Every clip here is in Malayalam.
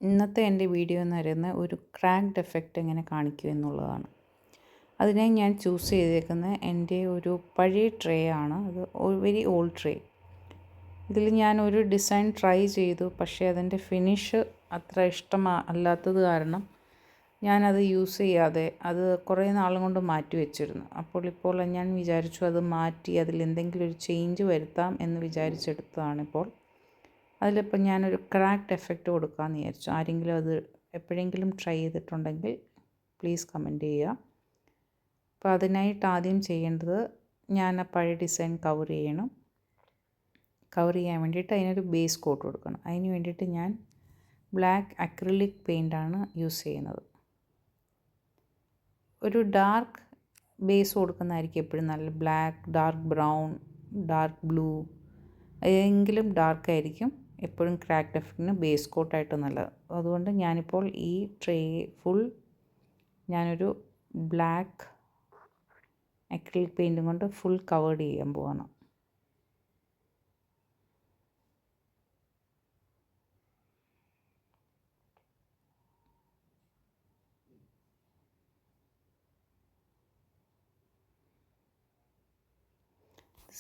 ഇന്നത്തെ എൻ്റെ വീഡിയോ എന്ന് പറയുന്നത് ഒരു ക്രാക്ഡ് എഫക്റ്റ് എങ്ങനെ കാണിക്കും എന്നുള്ളതാണ്. അതിനായി ഞാൻ ചൂസ് ചെയ്തേക്കുന്നത് എൻ്റെ ഒരു പഴയ ട്രേ ആണ്. അത് വെരി ഓൾഡ് ട്രേ. ഇതിൽ ഞാൻ ഒരു ഡിസൈൻ ട്രൈ ചെയ്തു, പക്ഷേ അതിൻ്റെ ഫിനിഷ് അത്ര അല്ലാത്തത് കാരണം ഞാനത് യൂസ് ചെയ്യാതെ അത് കുറേ നാളും കൊണ്ട് മാറ്റി വെച്ചിരുന്നു. ഇപ്പോൾ ഞാൻ വിചാരിച്ചു അത് മാറ്റി അതിലെന്തെങ്കിലും ഒരു ചേഞ്ച് വരുത്താം എന്ന് വിചാരിച്ചെടുത്തതാണിപ്പോൾ. അതിലിപ്പോൾ ഞാനൊരു ക്രാക്ഡ് എഫക്റ്റ് കൊടുക്കാമെന്ന് വിചാരിച്ചു. ആരെങ്കിലും അത് എപ്പോഴെങ്കിലും ട്രൈ ചെയ്തിട്ടുണ്ടെങ്കിൽ പ്ലീസ് കമൻറ്റ് ചെയ്യുക. അപ്പോൾ അതിനായിട്ട് ആദ്യം ചെയ്യേണ്ടത് ഞാൻ ആ പഴയ ഡിസൈൻ കവർ ചെയ്യണം. കവർ ചെയ്യാൻ വേണ്ടിയിട്ട് അതിനൊരു ബേസ് കോട്ട് കൊടുക്കണം. അതിന് വേണ്ടിയിട്ട് ഞാൻ ബ്ലാക്ക് അക്രിലിക് പെയിൻ്റാണ് യൂസ് ചെയ്യുന്നത്. ഒരു ഡാർക്ക് ബേസ് കൊടുക്കുന്നതായിരിക്കും എപ്പോഴും നല്ല. Black, dark brown, dark blue, ഏതെങ്കിലും ഡാർക്ക് ആയിരിക്കും എപ്പോഴും ക്രാക്ഡ് എഫക്റ്റിന് ബേസ് കോട്ടായിട്ട് നല്ലത്. അതുകൊണ്ട് ഞാനിപ്പോൾ ഈ ട്രേ ഫുൾ ഞാനൊരു ബ്ലാക്ക് അക്രിലിക് പെയിൻറ്റും കൊണ്ട് ഫുൾ കവേർഡ് ചെയ്യാൻ പോവാണ്.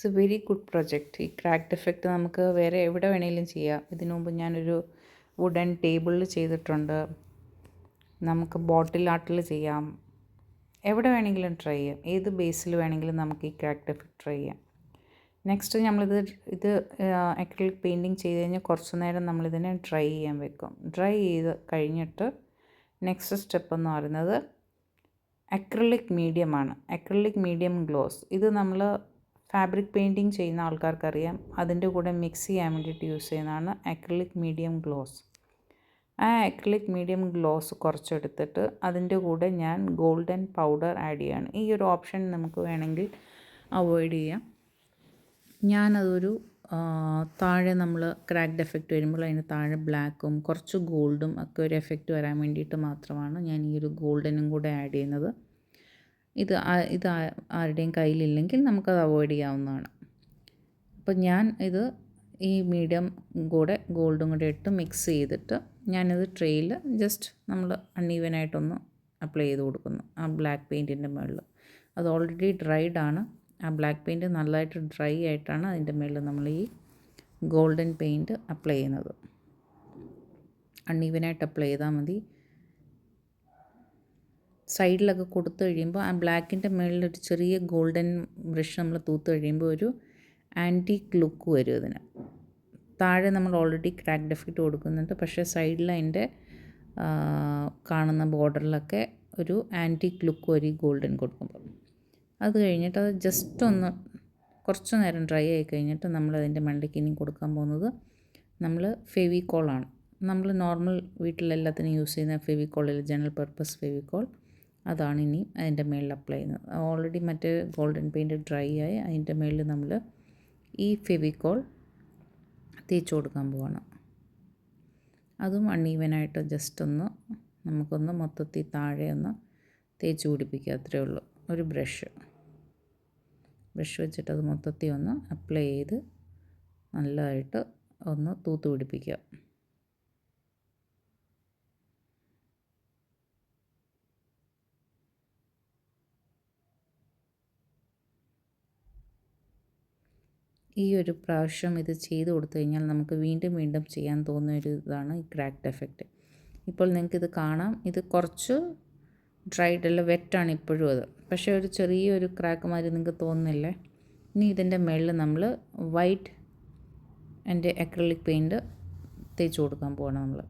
It's A very good project. ഈ ക്രാക്ഡ് എഫക്റ്റ് നമുക്ക് വേറെ എവിടെ വേണമെങ്കിലും ചെയ്യാം. ഇതിനു മുമ്പ് ഞാനൊരു വുഡൻ ടേബിളിൽ ചെയ്തിട്ടുണ്ട്. നമുക്ക് ബോട്ടിൽ ആർട്ടിൽ ചെയ്യാം. എവിടെ വേണമെങ്കിലും ട്രൈ ചെയ്യാം. ഏത് ബേസിൽ വേണമെങ്കിലും നമുക്ക് ഈ ക്രാക്ഡ് എഫക്റ്റ് ട്രൈ ചെയ്യാം. നെക്സ്റ്റ് ഇത് അക്രിലിക് പെയിൻറ്റിങ് ചെയ്ത് കഴിഞ്ഞാൽ കുറച്ച് നേരം നമ്മളിതിനെ ഡ്രൈ ചെയ്യാൻ വെക്കും. ഡ്രൈ ചെയ്ത് കഴിഞ്ഞിട്ട് നെക്സ്റ്റ് സ്റ്റെപ്പ് എന്ന് പറയുന്നത് അക്രിലിക് മീഡിയമാണ്. Acrylic medium gloss. ഇത് നമ്മൾ ഫാബ്രിക് പെയിൻറ്റിങ് ചെയ്യുന്ന ആൾക്കാർക്കറിയാം. അതിൻ്റെ കൂടെ മിക്സ് ചെയ്യാൻ വേണ്ടിയിട്ട് യൂസ് ചെയ്യുന്നതാണ് അക്രിലിക് മീഡിയം ഗ്ലോസ്. ആ അക്രിലിക് മീഡിയം ഗ്ലോസ് കുറച്ചെടുത്തിട്ട് അതിൻ്റെ കൂടെ ഞാൻ ഗോൾഡൻ പൗഡർ ആഡ് ചെയ്യുകയാണ്. ഈ ഒരു ഓപ്ഷൻ നമുക്ക് വേണമെങ്കിൽ അവോയ്ഡ് ചെയ്യാം. ഞാനതൊരു താഴെ നമ്മൾ ക്രാക്ഡ് എഫക്റ്റ് വരുമ്പോൾ അതിന് താഴെ ബ്ലാക്കും കുറച്ച് ഗോൾഡും ഒക്കെ ഒരു എഫക്റ്റ് വരാൻ വേണ്ടിയിട്ട് മാത്രമാണ് ഞാൻ ഈ ഒരു ഗോൾഡനും കൂടെ ആഡ് ചെയ്യുന്നത്. ഇത് ആരുടെയും കയ്യിലില്ലെങ്കിൽ നമുക്കത് അവോയ്ഡ് ചെയ്യാവുന്നതാണ്. അപ്പോൾ ഞാൻ ഈ മീഡിയം കൂടെ ഗോൾഡും കൂടെ ഇട്ട് മിക്സ് ചെയ്തിട്ട് ഞാനിത് ട്രേയിൽ ജസ്റ്റ് നമ്മൾ അൺഈവനായിട്ടൊന്ന് അപ്ലൈ ചെയ്ത് കൊടുക്കുന്നു ആ ബ്ലാക്ക് പെയിൻറ്റിൻ്റെ മുകളിൽ. അത് ഓൾറെഡി ഡ്രൈഡ് ആണ്. ആ ബ്ലാക്ക് പെയിൻറ്റ് നല്ലതായിട്ട് ഡ്രൈ ആയിട്ടാണ് അതിൻ്റെ മുകളിൽ നമ്മൾ ഈ ഗോൾഡൻ പെയിൻറ്റ് അപ്ലൈ ചെയ്യുന്നത്. അൺഈവനായിട്ട് അപ്ലൈ ചെയ്താൽ മതി. സൈഡിലൊക്കെ കൊടുത്തു കഴിയുമ്പോൾ ആ ബ്ലാക്കിൻ്റെ മുകളിലൊരു ചെറിയ ഗോൾഡൻ ബ്രഷ് നമ്മൾ തൂത്ത് കഴിയുമ്പോൾ ഒരു ആൻറ്റീക്ക് ലുക്ക് വരും ഇതിന്. താഴെ നമ്മൾ ഓൾറെഡി ക്രാക്ഡ് എഫക്റ്റ് കൊടുക്കുന്നുണ്ട്, പക്ഷേ സൈഡിൽ അതിൻ്റെ കാണുന്ന ബോർഡറിലൊക്കെ ഒരു ആൻറ്റീക്ക് ലുക്ക് വരും ഗോൾഡൻ കൊടുക്കുമ്പോൾ. അത് കഴിഞ്ഞിട്ട് അത് ജസ്റ്റ് ഒന്ന് കുറച്ച് നേരം ഡ്രൈ ആയി കഴിഞ്ഞിട്ട് നമ്മളതിൻ്റെ മണ്ടയ്ക്ക് ഇനി കൊടുക്കാൻ പോകുന്നത് നമ്മൾ ഫെവിക്കോളാണ്. നമ്മൾ നോർമൽ വീട്ടിലെല്ലാത്തിനും യൂസ് ചെയ്യുന്ന ഫെവിക്കോളിൽ ജനറൽ പർപ്പസ് ഫെവിക്കോൾ, അതാണ് ഇനി അതിൻ്റെ മുകളിൽ അപ്ലൈ ചെയ്യുന്നത്. ഓൾറെഡി മറ്റേ ഗോൾഡൻ പെയിൻറ്റ് ഡ്രൈ ആയി അതിൻ്റെ മുകളിൽ നമ്മൾ ഈ ഫെവിക്കോൾ തേച്ച് കൊടുക്കാൻ പോവാണ്. അതും അൺഈവനായിട്ട് ജസ്റ്റ് നമുക്കൊന്ന് മൊത്തത്തിൽ താഴെ ഒന്ന് തേച്ച് പിടിപ്പിക്കുക. അത്രയേ ഉള്ളൂ. ഒരു ബ്രഷ് വെച്ചിട്ട് അത് മൊത്തത്തിൽ ഒന്ന് അപ്ലൈ ചെയ്ത് നല്ലതായിട്ട് ഒന്ന് തൂത്ത് പിടിപ്പിക്കുക. ഈ ഒരു പ്രാവശ്യം ഇത് ചെയ്ത് കൊടുത്തു കഴിഞ്ഞാൽ നമുക്ക് വീണ്ടും വീണ്ടും ചെയ്യാൻ തോന്നുന്ന ഒരു ഇതാണ് ഈ ക്രാക്ഡ് എഫക്റ്റ്. ഇപ്പോൾ നിങ്ങൾക്കിത് കാണാം. ഇത് കുറച്ച് ഡ്രൈഡ് അല്ല, വെറ്റാണ് ഇപ്പോഴും അത്. പക്ഷേ ഒരു ചെറിയൊരു ക്രാക്ക് മാതിരി നിങ്ങൾക്ക് തോന്നുന്നില്ലേ? ഇനി ഇതിൻ്റെ മുകളിൽ നമ്മൾ വൈറ്റ് ആൻഡ് അക്രിലിക് പെയിൻറ്റ് തേച്ച് കൊടുക്കാൻ പോകണം നമ്മൾ.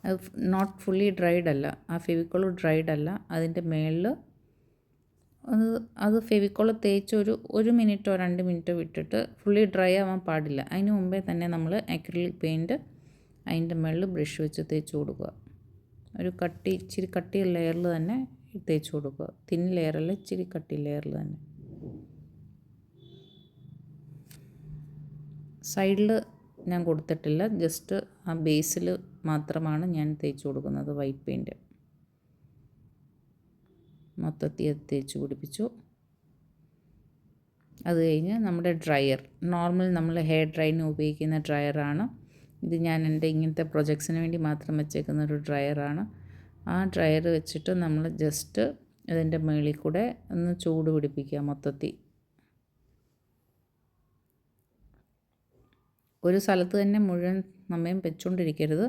അത് നോട്ട് ഫുള്ളി ഡ്രൈഡ് അല്ല, ആ ഫെവിക്കോൾ ഡ്രൈഡ് അല്ല. അതിൻ്റെ മുകളിൽ അത് ഫെവിക്കോൾ തേച്ച് ഒരു മിനിറ്റോ 2 മിനിറ്റോ വിട്ടിട്ട്, ഫുള്ളി ഡ്രൈ ആവാൻ പാടില്ല. അതിന് മുമ്പേ തന്നെ നമ്മൾ അക്രിലിക് പെയിൻറ്റ് അതിൻ്റെ മുകളിൽ ബ്രഷ് വെച്ച് തേച്ച് കൊടുക്കുക. ഇച്ചിരി കട്ടി ലെയറിൽ തന്നെ തേച്ച് കൊടുക്കുക. തിൻ ലെയറല്ല, ഇച്ചിരി കട്ടി ലെയറിൽ തന്നെ. സൈഡിൽ ഞാൻ കൊടുത്തിട്ടില്ല, ജസ്റ്റ് ആ ബേസിൽ മാത്രമാണ് ഞാൻ തേച്ച് കൊടുക്കുന്നത് വൈറ്റ് പെയിൻറ്റ്. മൊത്തത്തിൽ തേച്ച് പിടിപ്പിച്ചു. അത് കഴിഞ്ഞ് നമ്മുടെ ഡ്രയർ, നോർമൽ നമ്മൾ ഹെയർ ഡ്രൈന് ഉപയോഗിക്കുന്ന ഡ്രയറാണ്. ഇത് ഞാൻ എൻ്റെ ഇങ്ങനത്തെ പ്രൊജക്ട്സിന് വേണ്ടി മാത്രം വെച്ചേക്കുന്ന ഒരു ഡ്രയറാണ്. ആ ഡ്രയർ വെച്ചിട്ട് നമ്മൾ ജസ്റ്റ് അതിൻ്റെ മുകളിൽ കൂടെ ഒന്ന് ചൂട് പിടിപ്പിക്കുക മൊത്തത്തിൽ. ഒരു സ്ഥലത്ത് തന്നെ മുഴുവൻ സമയം വെച്ചുകൊണ്ടിരിക്കരുത്.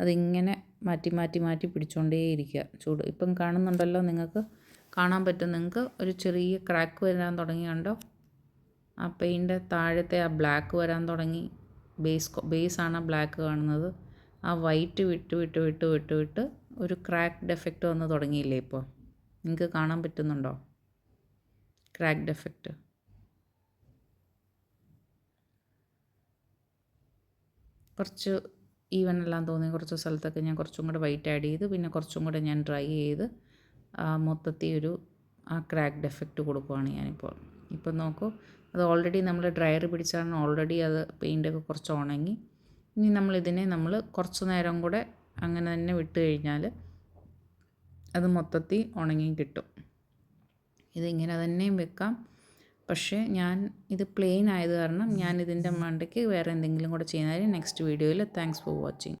അതിങ്ങനെ മാറ്റി മാറ്റി മാറ്റി പിടിച്ചുകൊണ്ടേയിരിക്കുക ചൂട്. ഇപ്പം കാണുന്നുണ്ടല്ലോ, നിങ്ങൾക്ക് കാണാൻ പറ്റും. നിങ്ങൾക്ക് ഒരു ചെറിയ ക്രാക്ക് വരാൻ തുടങ്ങിയുണ്ടോ? ആ പെയിൻ്റെ താഴത്തെ ആ ബ്ലാക്ക് വരാൻ തുടങ്ങി. ബേസാണ് ബ്ലാക്ക് കാണുന്നത്. ആ വൈറ്റ് വിട്ട് വിട്ട് വിട്ട് വിട്ട് വിട്ട് ഒരു ക്രാക്ക്ഡ് എഫക്റ്റ് വന്ന് തുടങ്ങിയില്ലേ ഇപ്പോൾ? നിങ്ങൾക്ക് കാണാൻ പറ്റുന്നുണ്ടോ ക്രാക്ക്ഡ് എഫക്റ്റ്? കുറച്ച് ഈവൻ എല്ലാം തോന്നി. കുറച്ച് സ്ഥലത്തൊക്കെ ഞാൻ കുറച്ചും കൂടെ വൈറ്റ് ആഡ് ചെയ്ത് പിന്നെ കുറച്ചും കൂടെ ഞാൻ ഡ്രൈ ചെയ്ത് മൊത്തത്തിൽ ഒരു ആ ക്രാക്ക്ഡ് എഫക്റ്റ് കൊടുക്കുകയാണ് ഞാനിപ്പോൾ. ഇപ്പം നോക്കൂ, അത് ഓൾറെഡി നമ്മൾ ഡ്രയർ പിടിച്ചാണ് ഓൾറെഡി അത് പെയിൻ്റൊക്കെ കുറച്ച് ഉണങ്ങി. ഇനി നമ്മളിതിനെ കുറച്ച് നേരം കൂടെ അങ്ങനെ തന്നെ വിട്ട് കഴിഞ്ഞാൽ അത് മൊത്തത്തിൽ ഉണങ്ങി കിട്ടും. ഇതിങ്ങനെ തന്നെയും വെക്കാം. പക്ഷേ ഞാൻ ഇത് പ്ലെയിൻ ആയത് കാരണം ഞാൻ ഇതിൻ്റെ മണ്ടയ്ക്ക് വേറെ എന്തെങ്കിലും കൂടെ ചെയ്യുന്നതായിരിക്കും നെക്സ്റ്റ് വീഡിയോയിൽ. Thanks for watching.